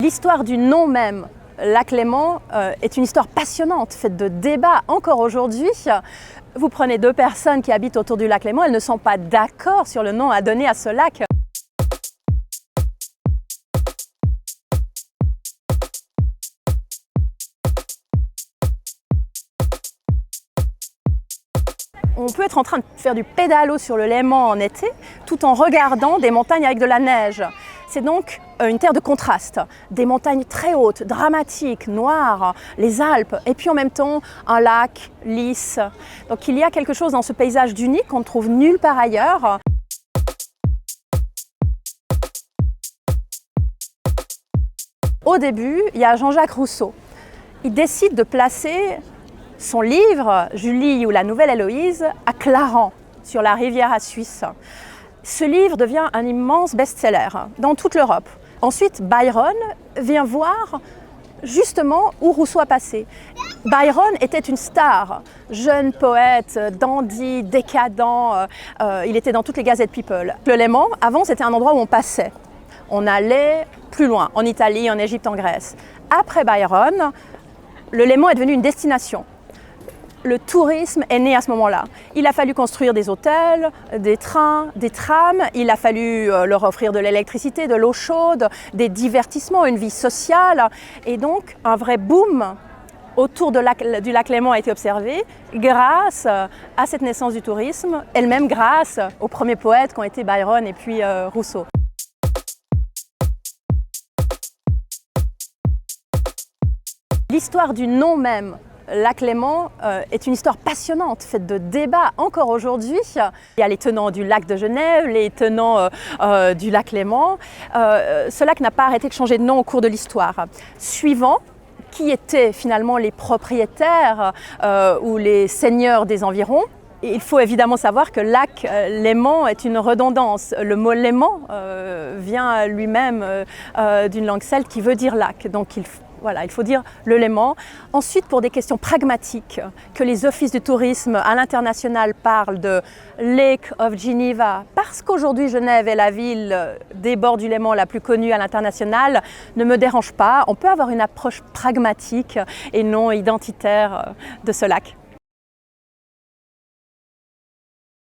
L'histoire du nom même, lac Léman, est une histoire passionnante, faite de débats encore aujourd'hui. Vous prenez deux personnes qui habitent autour du lac Léman, elles ne sont pas d'accord sur le nom à donner à ce lac. On peut être en train de faire du pédalo sur le Léman en été, tout en regardant des montagnes avec de la neige. C'est donc une terre de contraste, des montagnes très hautes, dramatiques, noires, les Alpes, et puis en même temps un lac lisse. Donc il y a quelque chose dans ce paysage d'unique qu'on ne trouve nulle part ailleurs. Au début, il y a Jean-Jacques Rousseau. Il décide de placer son livre, Julie ou la Nouvelle Héloïse, à Clarens, sur la rivière à Suisse. Ce livre devient un immense best-seller dans toute l'Europe. Ensuite, Byron vient voir justement où Rousseau a passé. Byron était une star, jeune poète, dandy, décadent, il était dans toutes les gazettes People. Le Léman, avant, c'était un endroit où on passait. On allait plus loin, en Italie, en Égypte, en Grèce. Après Byron, le Léman est devenu une destination. Le tourisme est né à ce moment-là. Il a fallu construire des hôtels, des trains, des trams, il a fallu leur offrir de l'électricité, de l'eau chaude, des divertissements, une vie sociale. Et donc, un vrai boom autour du lac Léman a été observé grâce à cette naissance du tourisme, elle-même grâce aux premiers poètes qui ont été Byron et puis Rousseau. L'histoire du nom même, lac Léman, est une histoire passionnante, faite de débats encore aujourd'hui. Il y a les tenants du lac de Genève, les tenants du lac Léman. Ce lac n'a pas arrêté de changer de nom au cours de l'histoire. Suivant qui étaient finalement les propriétaires ou les seigneurs des environs. Et il faut évidemment savoir que lac Léman est une redondance. Le mot Léman vient lui-même d'une langue celte qui veut dire lac. Donc il faut dire le Léman. Ensuite, pour des questions pragmatiques, que les offices du tourisme à l'international parlent de Lake of Geneva, parce qu'aujourd'hui Genève est la ville des bords du Léman la plus connue à l'international, ne me dérange pas. On peut avoir une approche pragmatique et non identitaire de ce lac.